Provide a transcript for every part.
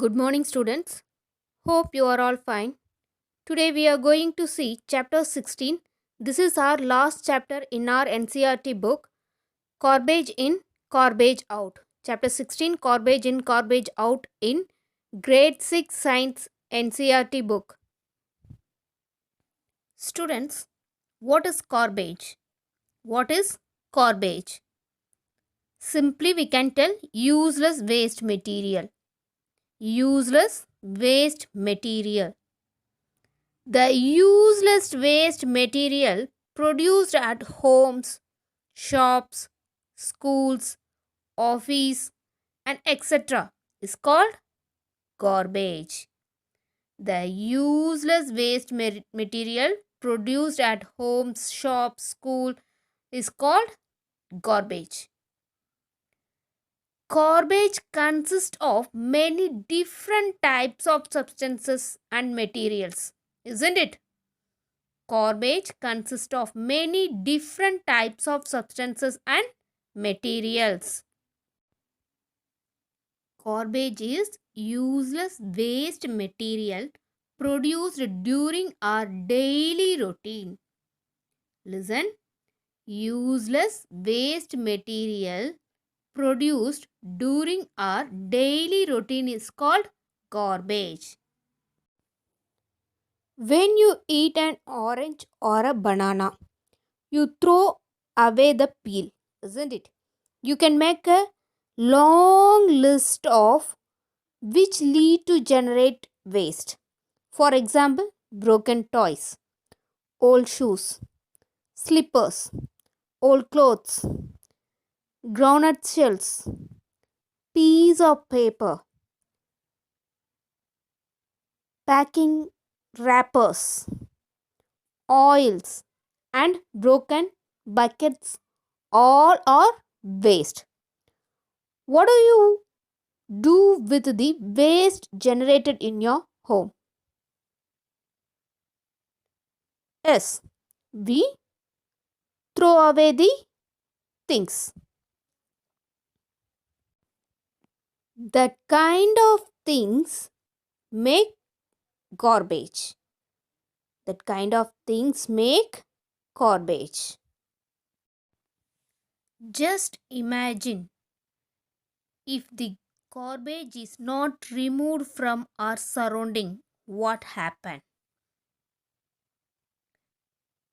Good morning, students. Hope you are all fine. Today we are going to see chapter 16. This is our last chapter in our NCRT book, Garbage in, Garbage out. Chapter 16, Garbage in, Garbage out in Grade 6 Science NCRT book. Students, what is garbage? What is garbage? Simply, we can tell useless waste material. Useless waste material. The useless waste material produced at homes, shops, schools, office, and etc. is called garbage. The useless waste material produced at homes, shops, school is called garbage. Garbage consists of many different types of substances and materials, isn't it? Garbage consists of many different types of substances and materials. Garbage is useless waste material produced during our daily routine. Listen, useless waste material produced during our daily routine is called garbage. When you eat an orange or a banana, you throw away the peel, isn't it? You can make a long list of which lead to generate waste. For example, broken toys, old shoes, slippers, old clothes, groundnut shells, piece of paper, packing wrappers, oils, and broken buckets all are waste. What do you do with the waste generated in your home? Yes, we throw away the things. That kind of things make garbage. That kind of things make garbage. Just imagine if the garbage is not removed from our surrounding, what happen?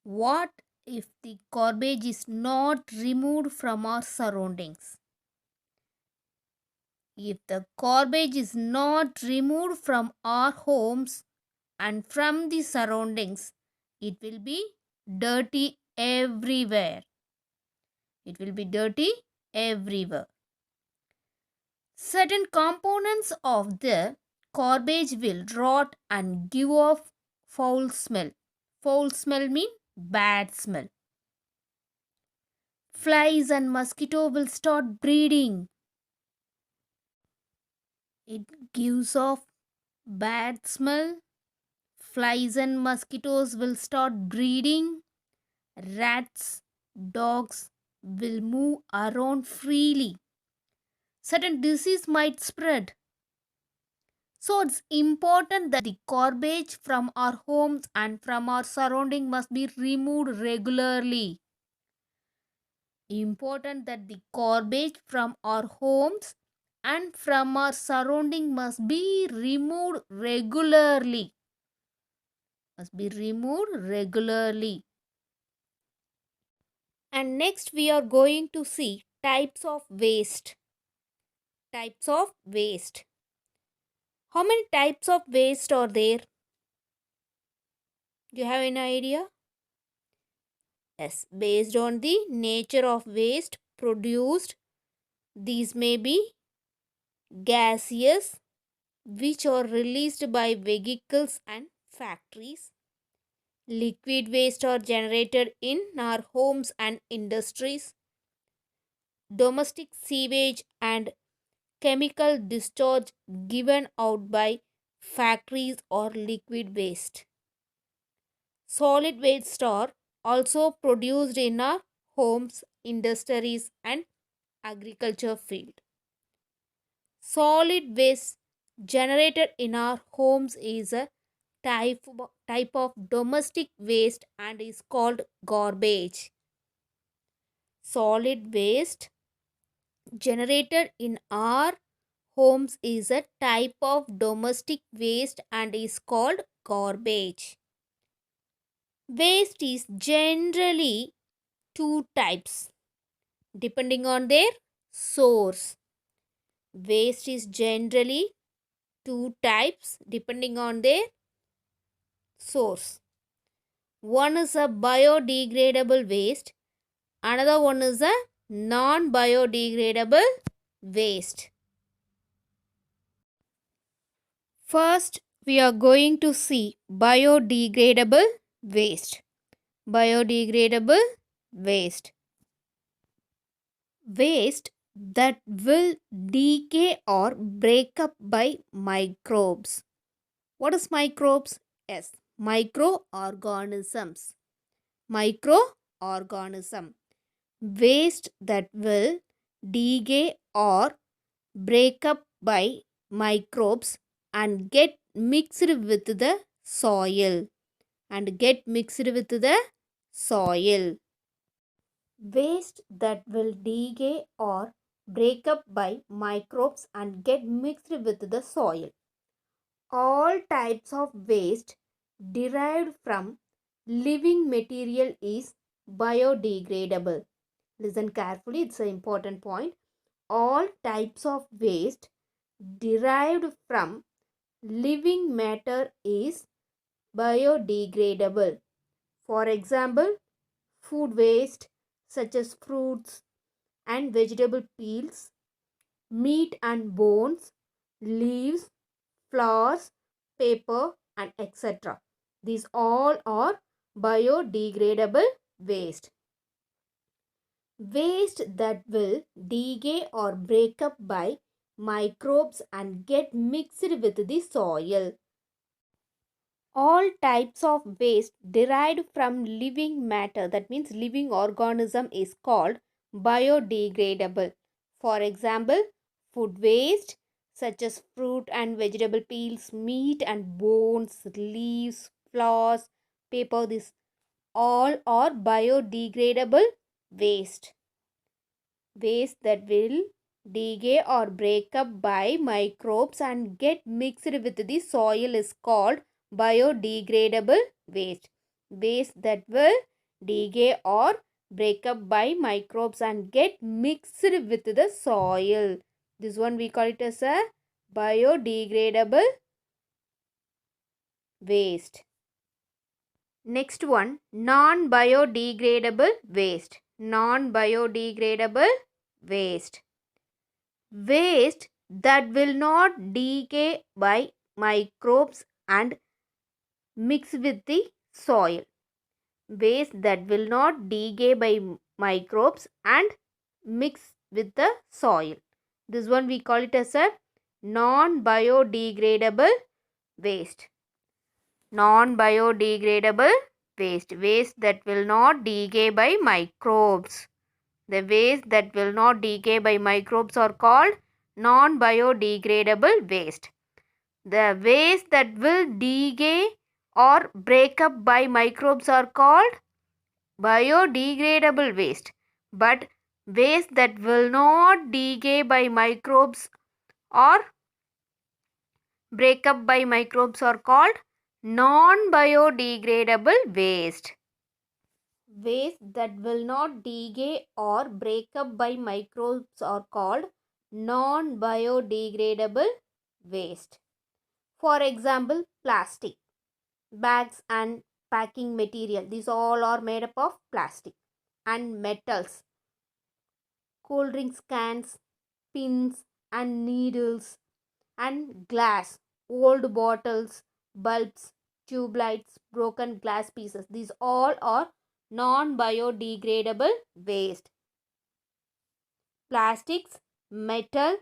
What if the garbage is not removed from our surroundings? If the garbage is not removed from our homes and from the surroundings, it will be dirty everywhere. It will be dirty everywhere. Certain components of the garbage will rot and give off foul smell. Foul smell mean bad smell. Flies and mosquito will start breeding. It gives off bad smell. Flies and mosquitoes will start breeding. Rats, dogs will move around freely. Certain disease might spread. So it's important that the garbage from our homes and from our surrounding must be removed regularly. Important that the garbage from our homes and from our surrounding must be removed regularly. Must be removed regularly. And next we are going to see types of waste. Types of waste. How many types of waste are there? Do you have any idea? Yes, based on the nature of waste produced, these may be gaseous, which are released by vehicles and factories. Liquid waste are generated in our homes and industries. Domestic sewage and chemical discharge given out by factories or liquid waste. Solid waste are also produced in our homes, industries, and agriculture field. Solid waste generated in our homes is a type of domestic waste and is called garbage. Solid waste generated in our homes is a type of domestic waste and is called garbage. Waste is generally two types depending on their source. Waste is generally two types depending on their source. One is a biodegradable waste, another one is a non biodegradable waste. First, we are going to see biodegradable waste. Biodegradable waste. Waste that will decay or break up by microbes. What is microbes? Yes, microorganisms. Microorganism. Waste that will decay or break up by microbes and get mixed with the soil. Waste that will decay or break up by microbes and get mixed with the soil. All types of waste derived from living material is biodegradable. Listen carefully, it's an important point. All types of waste derived from living matter is biodegradable. For example, food waste such as fruits and vegetable peels, meat and bones, leaves, flowers, paper, and etc. These all are biodegradable waste. Waste that will decay or break up by microbes and get mixed with the soil. All types of waste derived from living matter, that means living organism, is called biodegradable. For example, food waste such as fruit and vegetable peels, meat and bones, leaves, flowers, paper, this all are biodegradable waste. Waste that will decay or break up by microbes and get mixed with the soil is called biodegradable waste. Waste that will decay or break up by microbes and get mixed with the soil. This one we call it as a biodegradable waste. Next one, non-biodegradable waste. Non-biodegradable waste. Waste that will not decay by microbes and mix with the soil. Waste that will not decay by microbes and mix with the soil. This one we call it as a non-biodegradable waste. Non-biodegradable waste. Waste that will not decay by microbes. The waste that will not decay by microbes are called non-biodegradable waste. The waste that will decay or break up by microbes are called biodegradable waste. But waste that will not decay by microbes or break up by microbes are called non-biodegradable waste. Waste that will not decay or break up by microbes are called non-biodegradable waste. For example, plastic, bags and packing material. These all are made up of plastic. And metals, cold drinks cans, pins and needles, and glass, old bottles, bulbs, tube lights, broken glass pieces. These all are non-biodegradable waste. Plastics, metal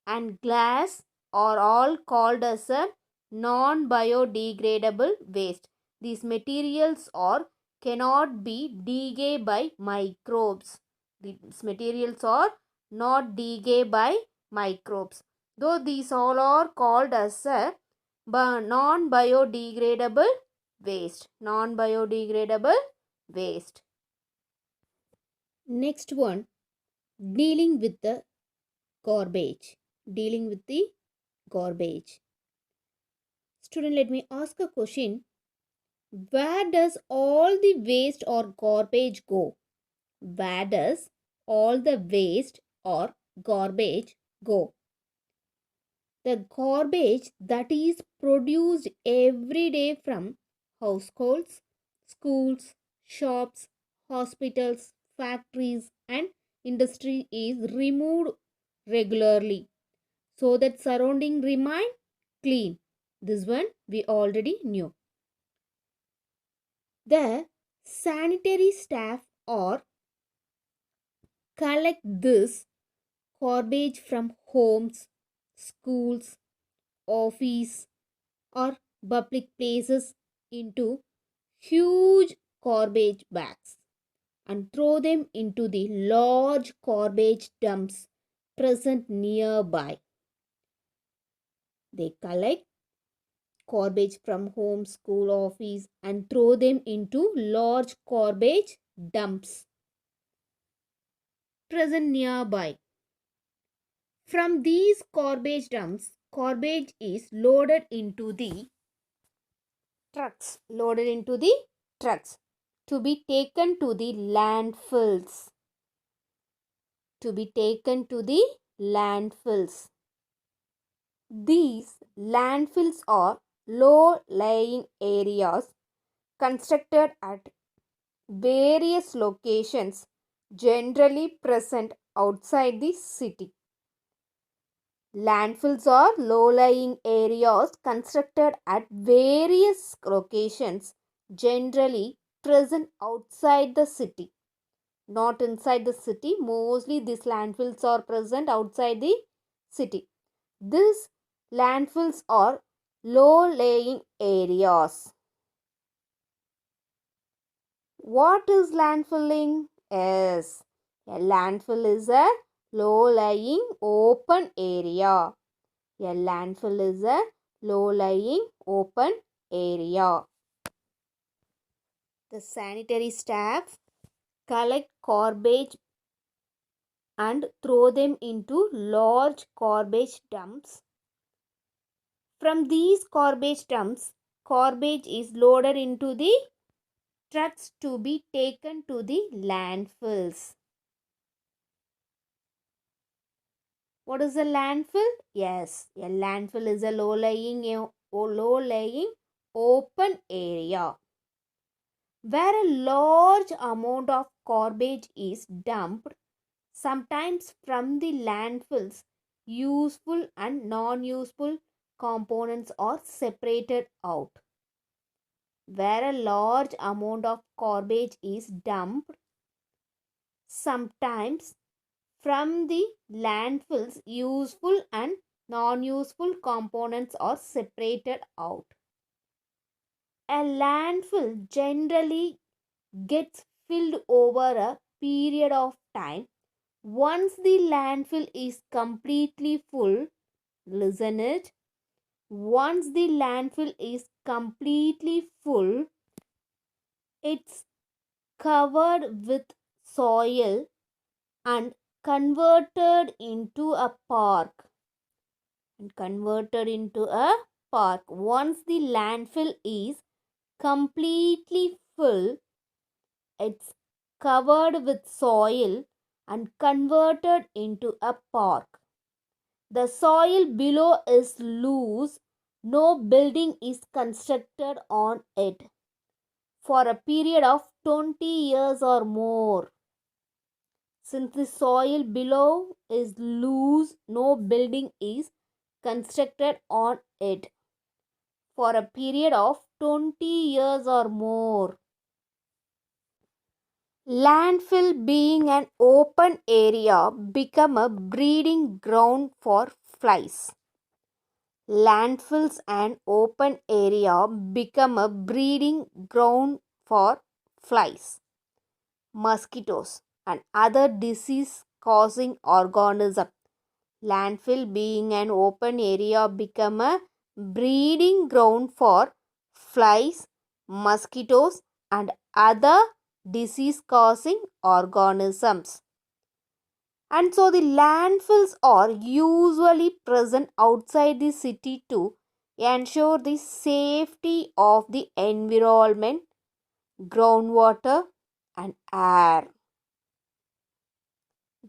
and glass are all called as a non-biodegradable waste. These materials are cannot be decayed by microbes. These materials are not decayed by microbes. though these all are called as a non-biodegradable waste. Non-biodegradable waste. Next one, dealing with the garbage. Dealing with the garbage. Student, let me ask a question. Where does all the waste or garbage go? Where does all the waste or garbage go? The garbage that is produced every day from households, schools, shops, hospitals, factories, and industry is removed regularly so that surrounding remain clean. This one we already knew. The sanitary staff or collect this garbage from homes, schools, office, or public places into huge garbage bags and throw them into the large garbage dumps present nearby. They collect garbage from home, school, office and throw them into large garbage dumps present nearby. From these garbage dumps, garbage is loaded into the trucks, to be taken to the landfills. To be taken to the landfills. These landfills are low-lying areas constructed at various locations, generally present outside the city. Landfills are low-lying areas constructed at various locations, generally present outside the city. Not inside the city. Mostly these landfills are present outside the city. These landfills are low-lying areas. What is landfilling? Yes, a landfill is a low-lying open area. A landfill is a low-lying open area. The sanitary staff collect garbage and throw them into large garbage dumps. From these garbage dumps, garbage is loaded into the trucks to be taken to the landfills. What is a landfill? Yes, a landfill is a low-lying open area where a large amount of garbage is dumped, sometimes from the landfills. Useful and non-useful components are separated out. Where a large amount of garbage is dumped, sometimes from the landfills, useful and non-useful components are separated out. A landfill generally gets filled over a period of time. Once the landfill is completely full, listen it. Once the landfill is completely full, it's covered with soil and converted into a park. Once the landfill is completely full, it's covered with soil and converted into a park. The soil below is loose. No building is constructed on it for a period of 20 years or more. Since the soil below is loose, no building is constructed on it for a period of 20 years or more. Landfill, being an open area, become a breeding ground for flies. Landfills and open area become a breeding ground for flies, mosquitoes, and other disease causing organisms Landfill being an open area become a breeding ground for flies, mosquitoes and other disease causing organisms. And so the landfills are usually present outside the city to ensure the safety of the environment, groundwater and air.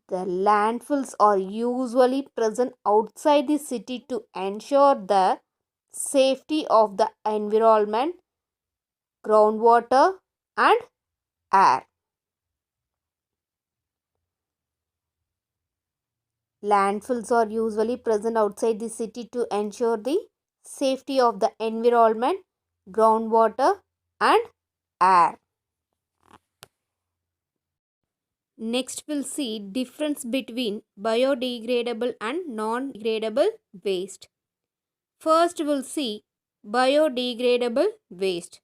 The landfills are usually present outside the city to ensure the safety of the environment, groundwater, and air. Landfills are usually present outside the city to ensure the safety of the environment, groundwater, and air. Next, we'll see difference between biodegradable and non-degradable waste. First, we'll see biodegradable waste.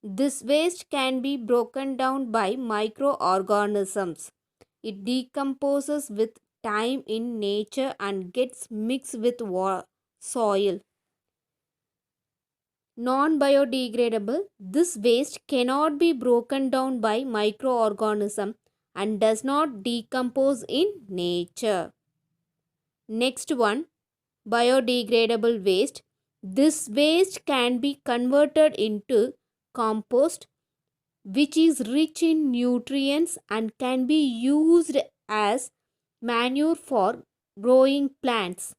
This waste can be broken down by microorganisms. It decomposes with time in nature and gets mixed with soil. Non-biodegradable, this waste cannot be broken down by microorganisms and does not decompose in nature. Next one, biodegradable waste. This waste can be converted into compost, which is rich in nutrients and can be used as manure for growing plants.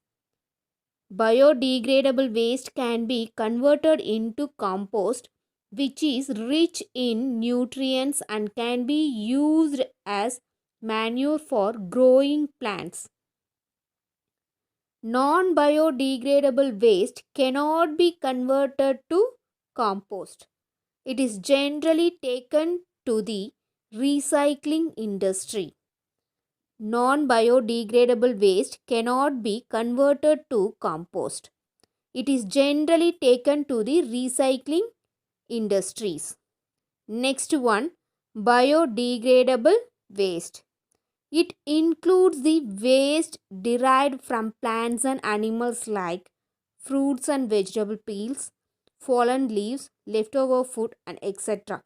Biodegradable waste can be converted into compost, which is rich in nutrients and can be used as manure for growing plants. Non biodegradable waste cannot be converted to compost. It is generally taken to the recycling industry. Non-biodegradable waste cannot be converted to compost. It is generally taken to the recycling industries. Next one, biodegradable waste. It includes the waste derived from plants and animals like fruits and vegetable peels, fallen leaves, leftover food and etc.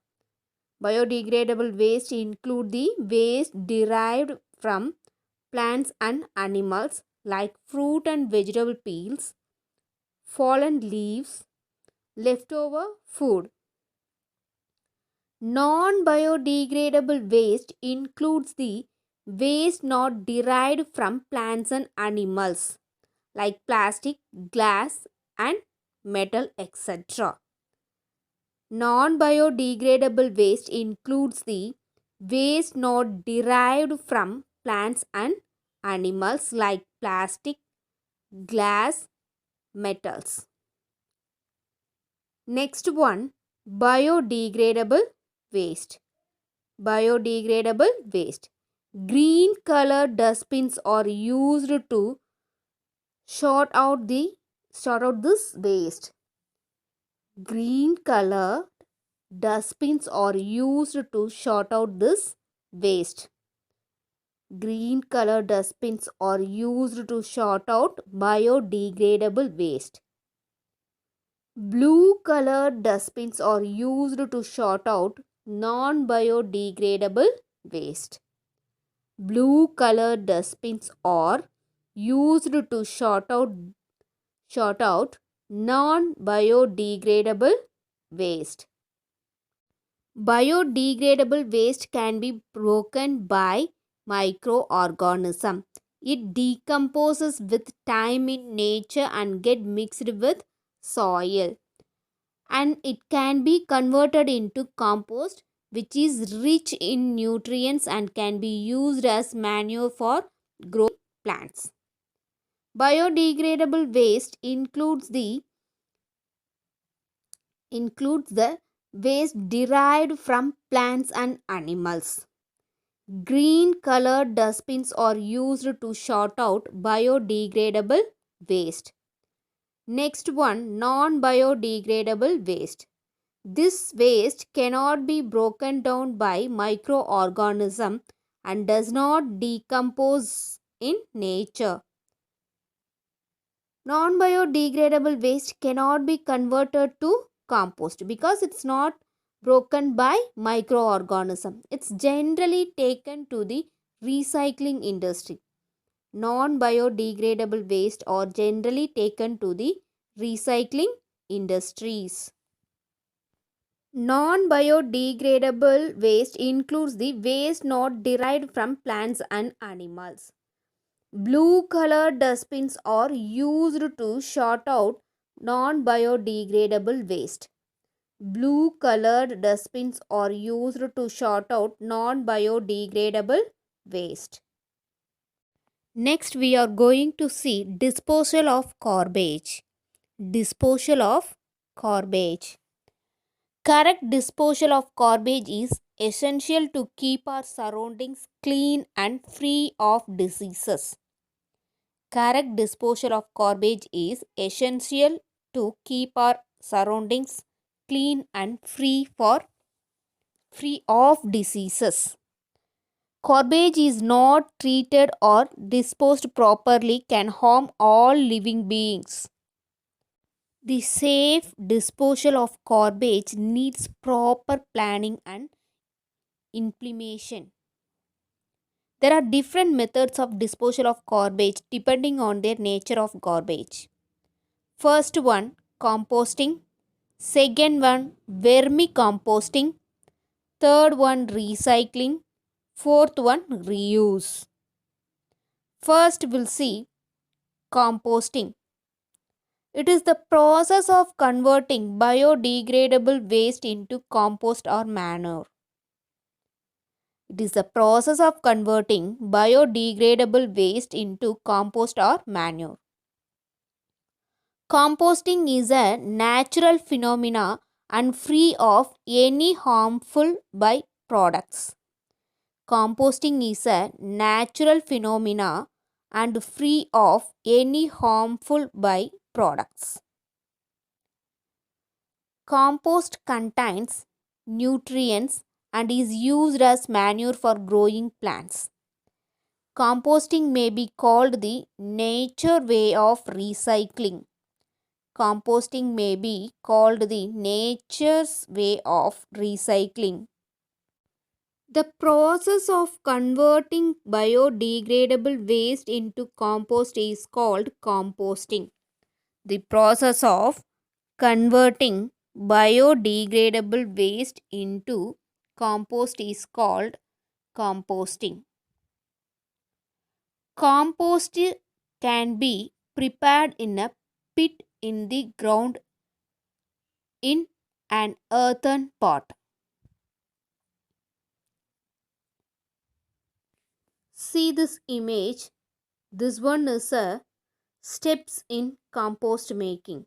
Biodegradable waste include the waste derived from plants and animals like fruit and vegetable peels, fallen leaves, leftover food. Non-biodegradable waste includes the waste not derived from plants and animals like plastic, glass and metal etc. Non-biodegradable waste includes the waste not derived from plants and animals like plastic, glass, metals. Next one, biodegradable waste. Biodegradable waste. Green color dustbins are used to sort out this waste. Green color dustbins are used to sort out this waste. Green color dustbins are used to sort out biodegradable waste. Blue colored dustbins are used to sort out non-biodegradable waste. Blue colored dustbins are used to sort out non-biodegradable waste. Biodegradable waste can be broken by microorganism. It decomposes with time in nature and get mixed with soil. And it can be converted into compost, which is rich in nutrients and can be used as manure for growing plants. Biodegradable waste includes the waste derived from plants and animals. Green colored dustbins are used to sort out biodegradable waste. Next one, non-biodegradable waste. This waste cannot be broken down by microorganisms and does not decompose in nature. Non-biodegradable waste cannot be converted to compost because it's not broken by microorganism. It's generally taken to the recycling industry. Non-biodegradable waste are generally taken to the recycling industries. Non-biodegradable waste includes the waste not derived from plants and animals. Blue colored dustbins are used to sort out non biodegradable waste. Blue colored dustbins are used to sort out non biodegradable waste. Next, we are going to see disposal of garbage. Disposal of garbage. Correct disposal of garbage is essential to keep our surroundings clean and free of diseases. Correct disposal of garbage is essential to keep our surroundings clean and free of diseases. Garbage is not treated or disposed properly can harm all living beings. The safe disposal of garbage needs proper planning and implementation. There are different methods of disposal of garbage depending on their nature of garbage. First one, composting. Second one, vermicomposting. Third one, recycling. Fourth one, reuse. First, we'll see composting. It is the process of converting biodegradable waste into compost or manure. It is the process of converting biodegradable waste into compost or manure. Composting is a natural phenomena and free of any harmful byproducts. Composting is a natural phenomena and free of any harmful byproducts. Compost contains nutrients and is used as manure for growing plants. Composting may be called the nature way of recycling. Composting may be called the nature's way of recycling. The process of converting biodegradable waste into compost is called composting. The process of converting biodegradable waste into compost is called composting. Compost can be prepared in a pit in the ground in an earthen pot. See this image. This one is a steps in compost making.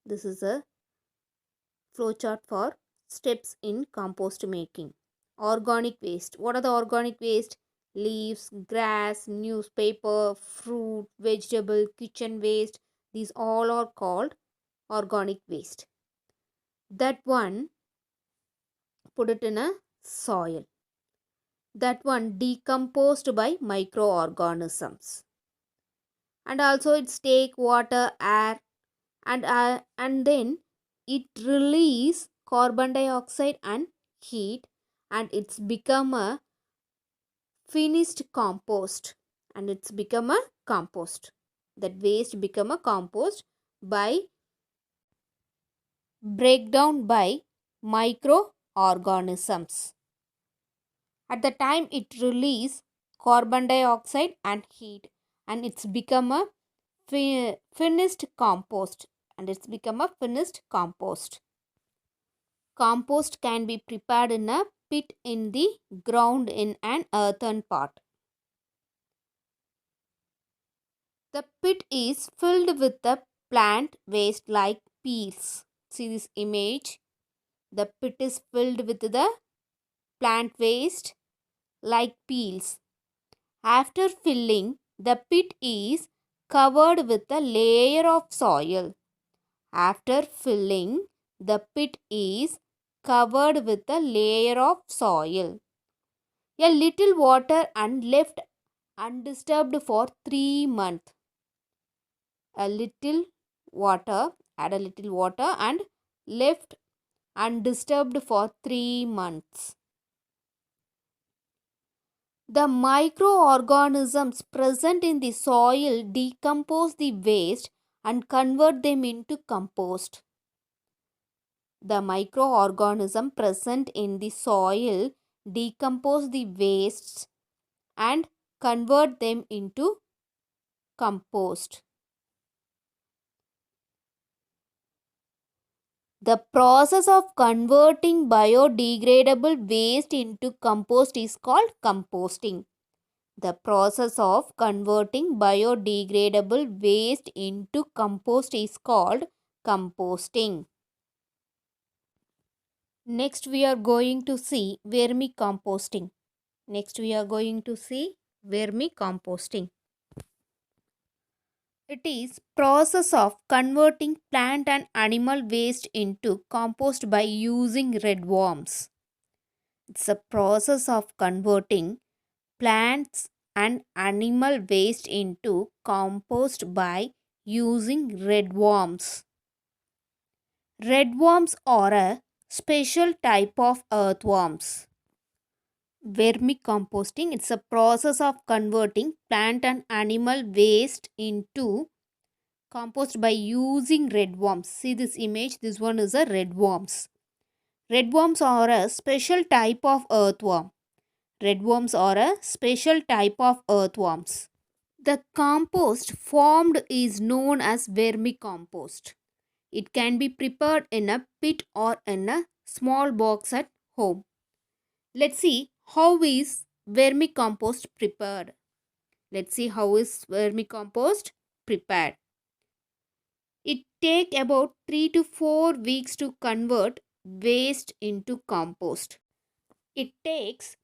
This is a flowchart for steps in compost making. Organic waste. What are the organic waste? Leaves, grass, newspaper, fruit, vegetable, kitchen waste. These all are called organic waste. That one, put it in a soil. That one decomposed by microorganisms. And also it's take water, air, and then it release carbon dioxide and heat, and it's become a finished compost, and it's become a compost. That waste become a compost by breakdown by microorganisms. At the time it release carbon dioxide and heat, and it's become a finished compost, and it's become a finished compost. Compost can be prepared in a pit in the ground in an earthen pot. The pit is filled with the plant waste like peels. See this image. The pit is filled with the plant waste like peels. After filling, the pit is covered with a layer of soil. After filling, the pit is covered with a layer of soil. A little water and left undisturbed for 3 months. a little add a little water and left undisturbed for 3 months. The microorganisms present in the soil decompose the waste and convert them into compost. The microorganism present in the soil decompose the wastes and convert them into compost. The process of converting biodegradable waste into compost is called composting. The process of converting biodegradable waste into compost is called composting. Next we are going to see vermicomposting. Next we are going to see vermicomposting. It is process of converting plant and animal waste into compost by using red worms. It's a process of converting plants and animal waste into compost by using red worms. Red worms are a special type of earthworms. Vermicomposting, it's a process of converting plant and animal waste into compost by using red worms. See this image, this one is a red worms. Red worms are a special type of earthworm. Red worms are a special type of earthworms. The compost formed is known as vermicompost. It can be prepared in a pit or in a small box at home. Let's see how is vermicompost prepared. Let's see how is vermicompost prepared. It takes about 3 to 4 weeks to convert waste into compost. It takes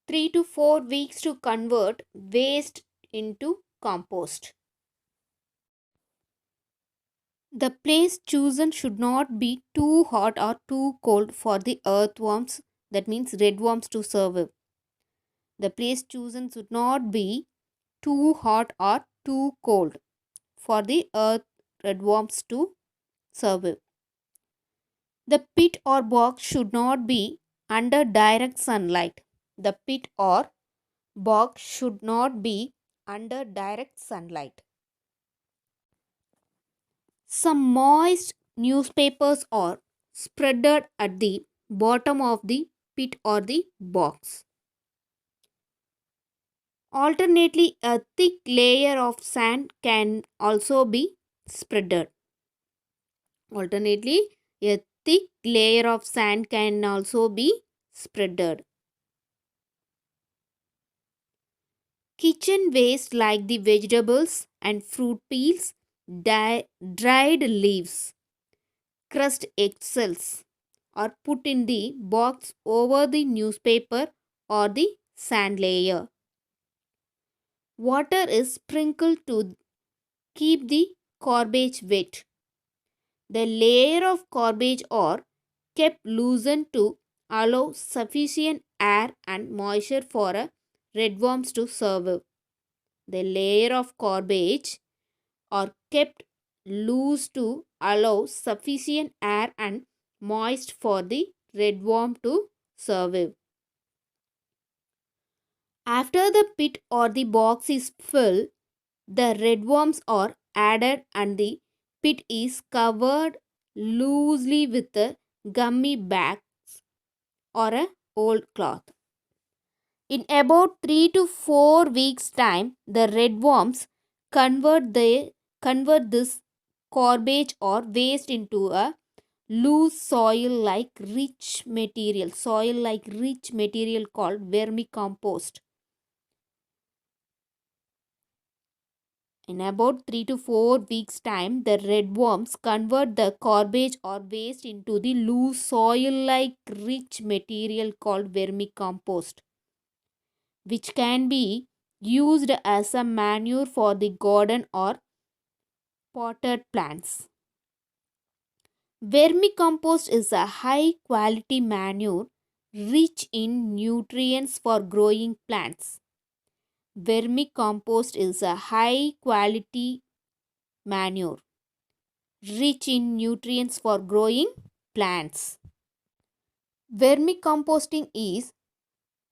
3 to 4 weeks to convert waste into compost. The place chosen should not be too hot or too cold for the earthworms, that means red worms, to survive. The place chosen should not be too hot or too cold for the earth red worms to survive. The pit or box should not be under direct sunlight. The pit or box should not be under direct sunlight. Some moist newspapers are spreaded at the bottom of the pit or the box. Alternately, a thick layer of sand can also be spreaded. Alternately, a thick layer of sand can also be spreaded. Kitchen waste like the vegetables and fruit peels, dried leaves, crushed eggshells are put in the box over the newspaper or the sand layer. Water is sprinkled to keep the garbage wet. The layer of garbage are kept loosened to allow sufficient air and moisture for a redworms to survive. The layer of garbage are kept loose to allow sufficient air and moist for the redworm to survive. After the pit or the box is filled, the redworms are added and the pit is covered loosely with a gummy bags or a old cloth. In about 3 to 4 weeks time, the redworms convert this garbage or waste into a loose soil like rich material called vermicompost. In about 3 to 4 weeks time, the redworms convert the garbage or waste into the loose soil like rich material called vermicompost, which can be used as a manure for the garden or potted plants. Vermicompost is a high quality manure rich in nutrients for growing plants. Vermicompost is a high quality manure, rich in nutrients for growing plants. Vermicomposting is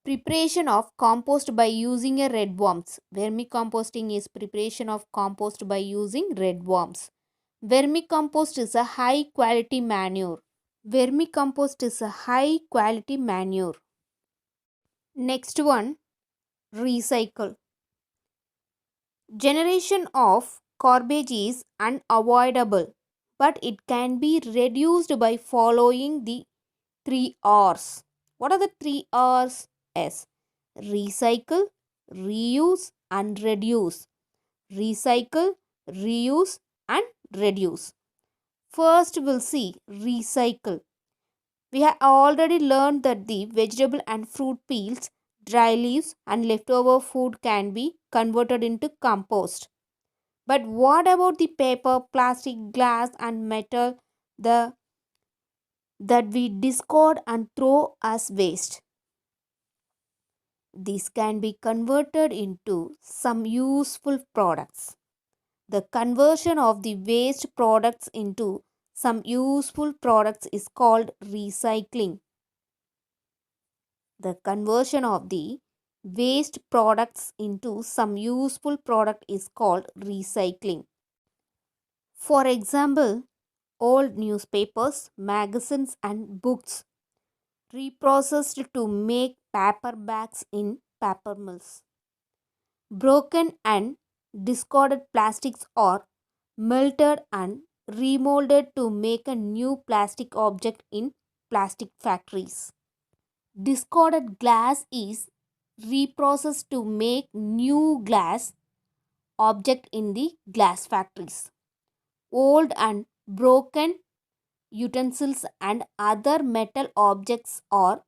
preparation of compost by using a red worms. Vermicomposting is preparation of compost by using red worms. Vermicompost is a high quality manure. Vermicompost is a high quality manure. Next one, recycle. Generation of garbage is unavoidable, but it can be reduced by following the 3 R's. What are the 3 R's? S. Recycle, reuse, and reduce. Recycle, reuse, and reduce. First, we'll see recycle. We have already learned that the vegetable and fruit peels, dry leaves, and leftover food can be converted into compost. But what about the paper, plastic, glass, and metal the, that we discard and throw as waste? These can be converted into some useful products. The conversion of the waste products into some useful products is called recycling. The conversion of the waste products into some useful product is called recycling. For example, old newspapers, magazines, and books reprocessed to make paper bags in paper mills. Broken and discarded plastics are melted and remolded to make a new plastic object in plastic factories. Discarded glass is reprocessed to make new glass object in the glass factories. Old and broken utensils and other metal objects are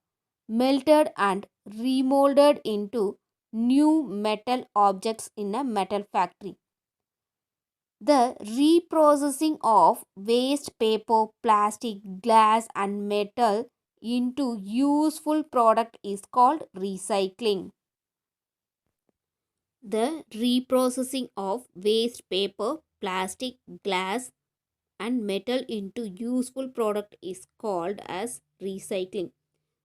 melted and remolded into new metal objects in a metal factory. The reprocessing of waste paper, plastic, glass, and metal into useful product is called recycling. The reprocessing of waste paper, plastic, glass, and metal into useful product is called as recycling.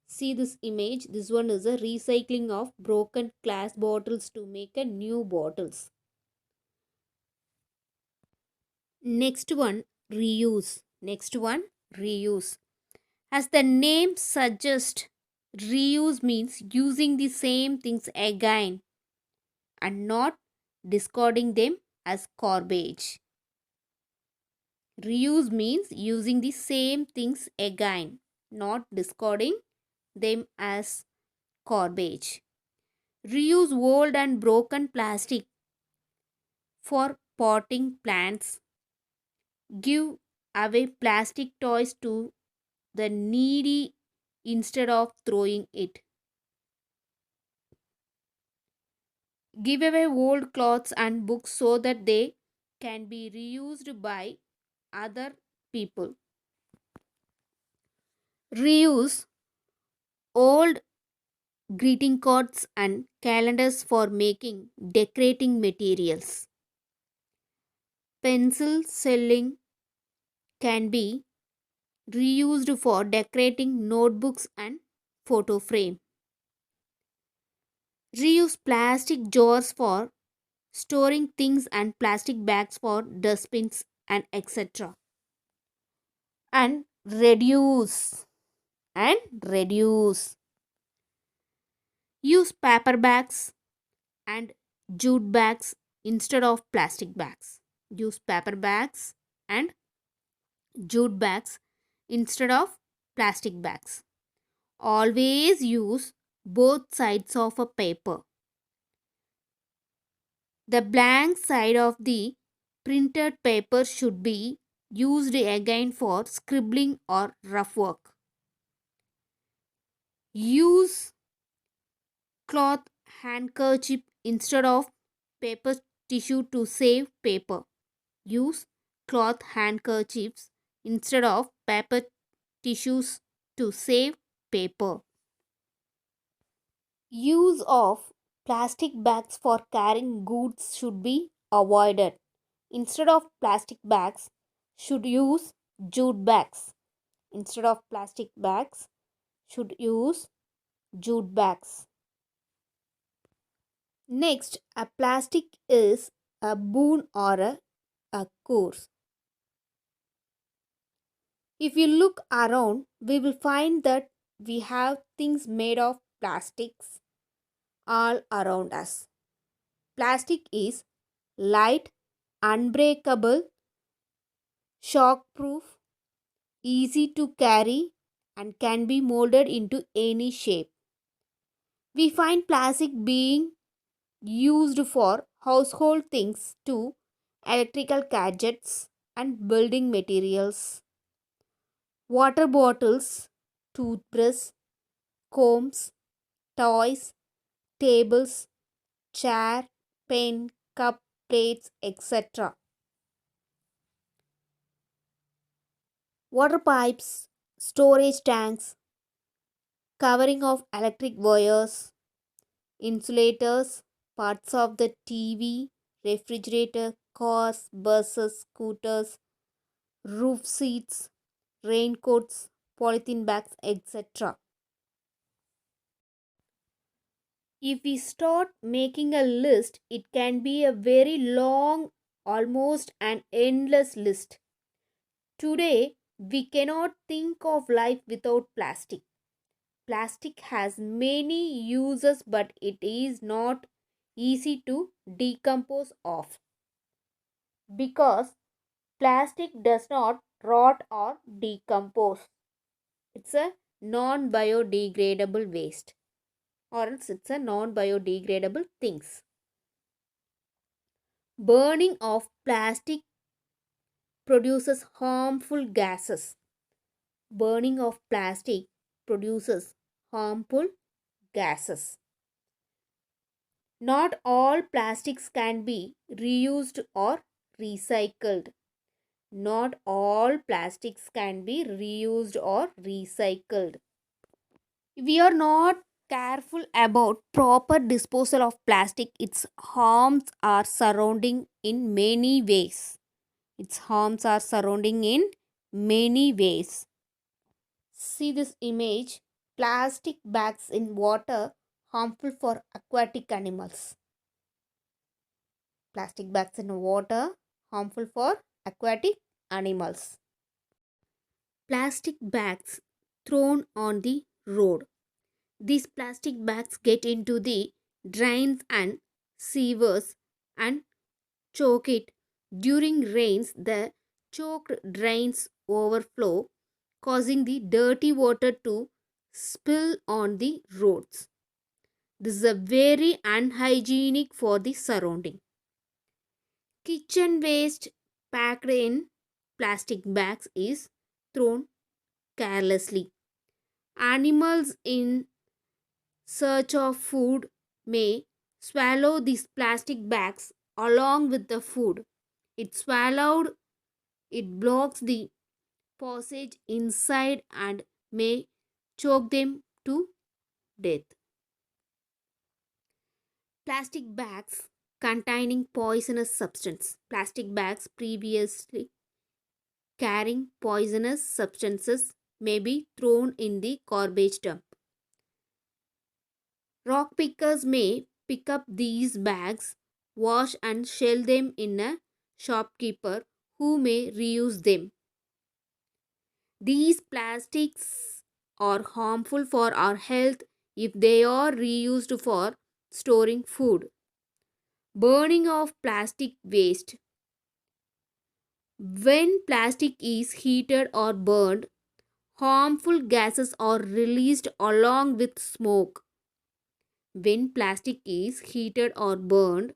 See this image. This one is a recycling of broken glass bottles to make a new bottles. Next one, reuse. Next one, reuse. As the name suggests, reuse means using the same things again and not discarding them as garbage. Reuse means using the same things again, not discarding them as garbage. Reuse old and broken plastic for potting plants. Give away plastic toys to the needy instead of throwing it. Give away old clothes and books so that they can be reused by other people. Reuse old greeting cards and calendars for making decorating materials. Pencil selling can be reused for decorating notebooks and photo frame. Reuse plastic jars for storing things and plastic bags for dustbins and etc. And reduce and reduce. Use paper bags and jute bags instead of plastic bags. Use paper bags and jute bags instead of plastic bags. Always use both sides of a paper. The blank side of the printed paper should be used again for scribbling or rough work. Use cloth handkerchief instead of paper tissue to save paper. Use cloth handkerchiefs instead of paper tissues to save paper. Use of plastic bags for carrying goods should be avoided. Instead of plastic bags, should use jute bags. Instead of plastic bags, should use jute bags. Next, a plastic is a boon or a curse. If you look around, we will find that we have things made of plastics all around us. Plastic is light, unbreakable, shockproof, easy to carry, and can be molded into any shape. We find plastic being used for household things to electrical gadgets and building materials, water bottles, toothbrush, combs, toys, tables, chair, pen, cup, plates, etc. Water pipes, storage tanks, covering of electric wires, insulators, parts of the TV, refrigerator, cars, buses, scooters, roof seats, raincoats, polythene bags, etc. If we start making a list, it can be a very long, almost an endless list. Today, we cannot think of life without plastic. Plastic has many uses, but it is not easy to decompose of because plastic does not rot or decompose. It's a non biodegradable waste, or else it's a non biodegradable things. Burning of plastic produces harmful gases. Burning of plastic produces harmful gases. Not all plastics can be reused or recycled. Not all plastics can be reused or recycled. We are not careful about proper disposal of plastic, its harms are surrounding in many ways. Its harms are surrounding in many ways. See this image. Plastic bags in water harmful for aquatic animals. Plastic bags in water harmful for aquatic animals. Plastic bags thrown on the road. These plastic bags get into the drains and sewers and choke it. During rains, the choked drains overflow, causing the dirty water to spill on the roads. This is a very unhygienic for the surrounding. Kitchen waste packed in plastic bags is thrown carelessly. Animals in search of food may swallow these plastic bags along with the food. It swallowed, it blocks the passage inside and may choke them to death. Plastic bags containing poisonous substance. Plastic bags previously carrying poisonous substances may be thrown in the garbage dump. Rock pickers may pick up these bags, wash and sell them in a shopkeeper who may reuse them. These plastics are harmful for our health if they are reused for storing food. Burning of plastic waste. When plastic is heated or burned, harmful gases are released along with smoke. When plastic is heated or burned,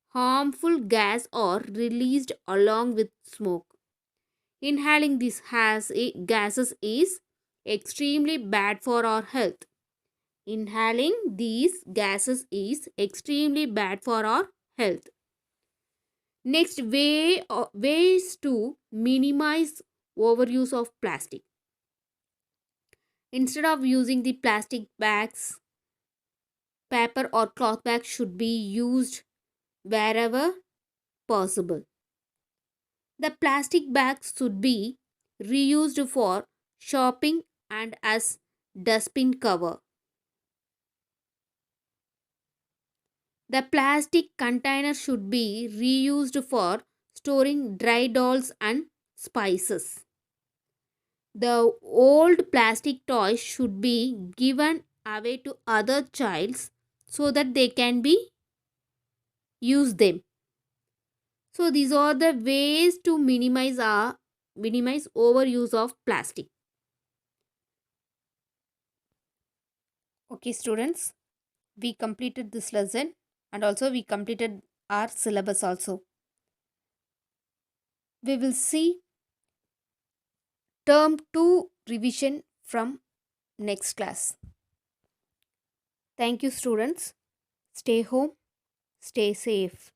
harmful gas are released along with smoke. Inhaling these gases is extremely bad for our health. Inhaling these gases is extremely bad for our health. Next ways to minimize overuse of plastic. Instead of using the plastic bags, paper or cloth bags should be used wherever possible. The plastic bags should be reused for shopping and as dustbin cover. The plastic container should be reused for storing dry dolls and spices. The old plastic toys should be given away to other childs so that they can be use them. So these are the ways to minimize overuse of plastic. Okay students, we completed this lesson and also we completed our syllabus also. We will see term 2 revision from next class. Thank you students. Stay home, stay safe.